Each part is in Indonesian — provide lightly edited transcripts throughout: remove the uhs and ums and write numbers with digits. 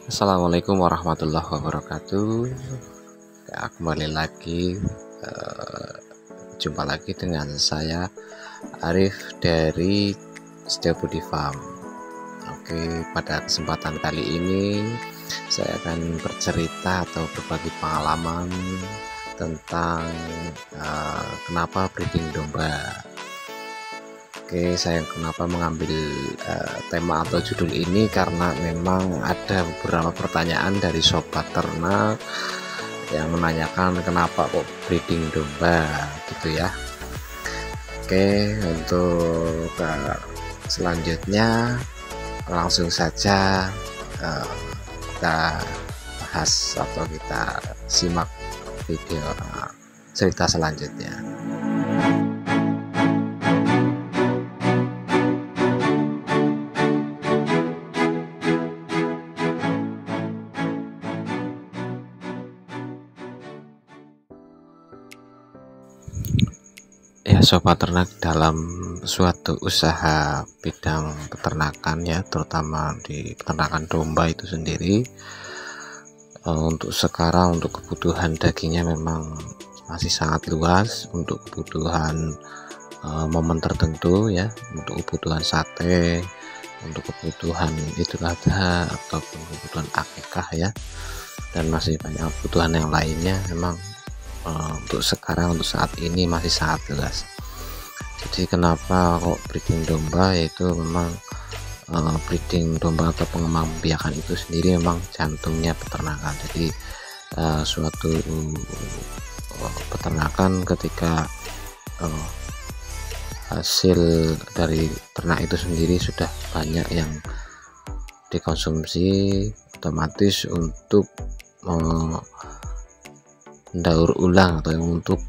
Assalamualaikum warahmatullahi wabarakatuh. Ya, kembali lagi jumpa lagi dengan saya Arif dari Setiabudi Farm. Oke, pada kesempatan kali ini saya akan bercerita atau berbagi pengalaman tentang kenapa breeding domba. Oke, saya kenapa mengambil tema atau judul ini karena memang ada beberapa pertanyaan dari sobat ternak yang menanyakan kenapa kok breeding domba gitu ya. Oke, untuk selanjutnya langsung saja kita bahas atau kita simak video cerita selanjutnya. Ya, sobat ternak, dalam suatu usaha bidang peternakan ya, terutama di peternakan domba itu sendiri, untuk sekarang untuk kebutuhan dagingnya memang masih sangat luas. Untuk kebutuhan momen tertentu ya, untuk kebutuhan sate, untuk kebutuhan Idul Adha ataupun kebutuhan akikah ya, dan masih banyak kebutuhan yang lainnya. Memang untuk sekarang, untuk saat ini masih sangat luas. Jadi kenapa kok breeding domba, yaitu memang breeding domba atau pengembang biakan itu sendiri memang jantungnya peternakan. Jadi suatu peternakan ketika hasil dari ternak itu sendiri sudah banyak yang dikonsumsi, otomatis untuk mendaur ulang atau untuk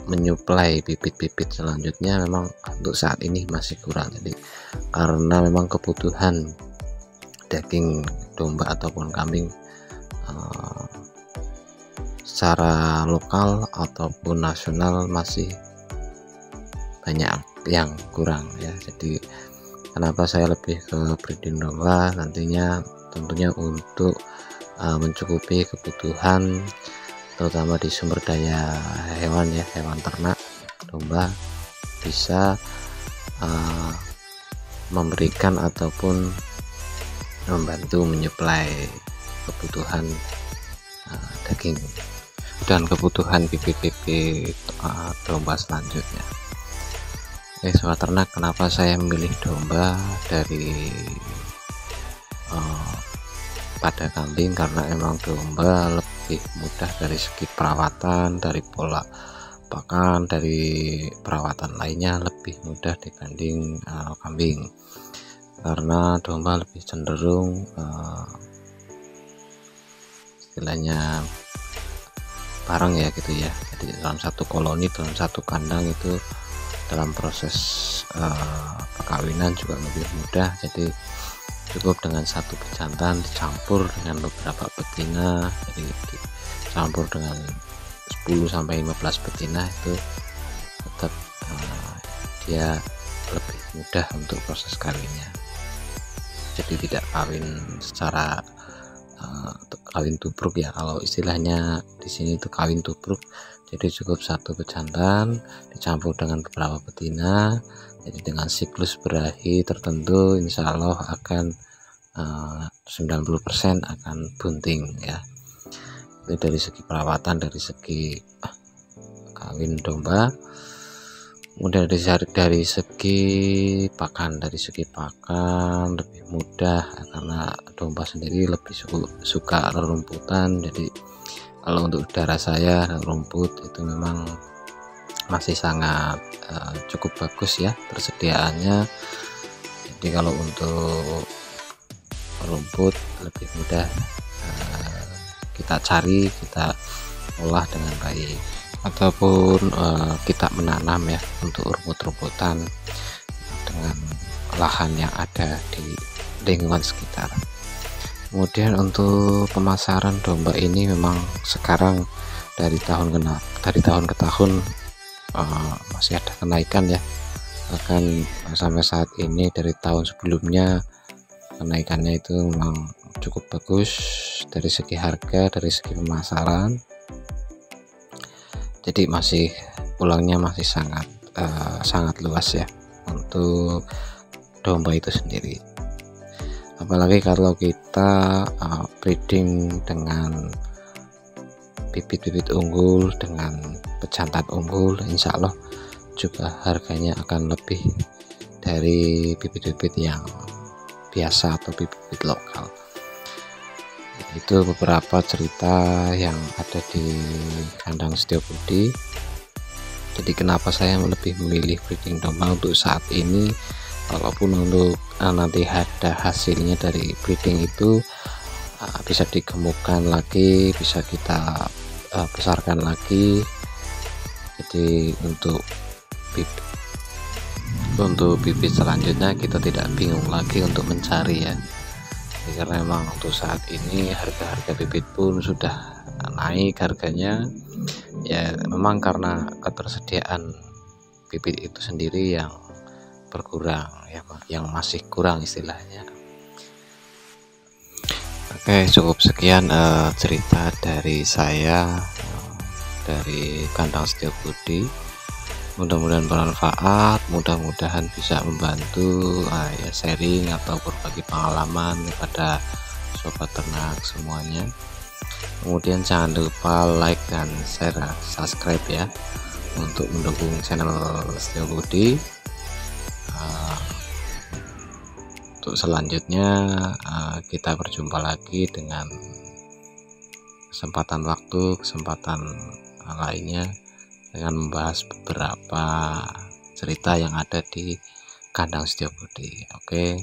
menyuplai bibit-bibit selanjutnya memang untuk saat ini masih kurang. Jadi karena memang kebutuhan daging domba ataupun kambing secara lokal ataupun nasional masih banyak yang kurang ya. Jadi kenapa saya lebih ke breeding domba, nantinya tentunya untuk mencukupi kebutuhan terutama di sumber daya hewan ya, hewan ternak domba bisa memberikan ataupun membantu menyuplai kebutuhan daging dan kebutuhan bibit-bibit domba selanjutnya. Sobat ternak, kenapa saya memilih domba dari pada kambing? Karena emang domba lebih mudah dari segi perawatan, dari pola pakan, dari perawatan lainnya lebih mudah dibanding kambing. Karena domba lebih cenderung istilahnya bareng ya gitu ya. Jadi dalam satu koloni, dalam satu kandang itu dalam proses perkawinan juga lebih mudah. Jadi cukup dengan satu pejantan dicampur dengan beberapa betina, jadi dicampur dengan 10-15 betina, itu tetap dia lebih mudah untuk proses kawinnya. Jadi tidak kawin secara kawin tubruk ya, kalau istilahnya di sini itu kawin tubruk. Jadi cukup satu pejantan dicampur dengan beberapa betina. Jadi dengan siklus berahi tertentu insya Allah akan 90% akan bunting ya. Itu dari segi perawatan, dari segi kawin domba. Kemudian dari segi pakan, lebih mudah karena domba sendiri lebih suka rerumputan. Jadi kalau untuk udara saya, rumput itu memang masih sangat cukup bagus ya persediaannya. Jadi kalau untuk rumput lebih mudah kita cari, kita olah dengan baik, ataupun kita menanam ya untuk rumput-rumputan dengan lahan yang ada di lingkungan sekitar. Kemudian untuk pemasaran domba ini memang sekarang dari tahun ke tahun masih ada kenaikan ya. Bahkan sampai saat ini dari tahun sebelumnya kenaikannya itu memang cukup bagus dari segi harga, dari segi pemasaran. Jadi masih peluangnya masih sangat luas ya untuk domba itu sendiri. Apalagi kalau kita breeding dengan bibit-bibit unggul, dengan pejantan unggul, insya Allah juga harganya akan lebih dari bibit-bibit yang biasa atau bibit-bibit lokal. Itu beberapa cerita yang ada di kandang Setiobudi. Jadi kenapa saya lebih memilih breeding domba untuk saat ini, walaupun untuk nanti ada hasilnya dari breeding itu bisa digemukkan lagi, bisa kita besarkan lagi. Jadi untuk bibit selanjutnya kita tidak bingung lagi untuk mencari ya. Karena memang untuk saat ini harga-harga bibit pun sudah naik harganya ya, memang karena ketersediaan bibit itu sendiri yang berkurang ya, yang masih kurang istilahnya. Oke, cukup sekian cerita dari saya dari kandang Setiobudi. Mudah-mudahan bermanfaat, mudah-mudahan bisa membantu ya sharing atau berbagi pengalaman kepada sobat ternak semuanya. Kemudian jangan lupa like dan share, subscribe ya, untuk mendukung channel Setiobudi. Untuk selanjutnya kita berjumpa lagi dengan kesempatan lainnya dengan membahas beberapa cerita yang ada di kandang Setiobudi. Oke,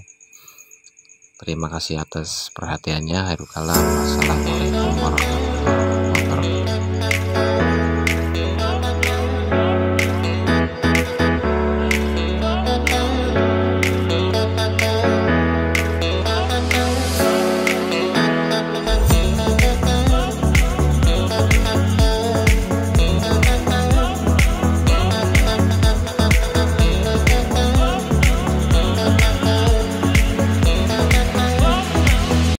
terima kasih atas perhatiannya. Hairul kalam. Wassalamualaikum warahmatullahi wabarakatuh.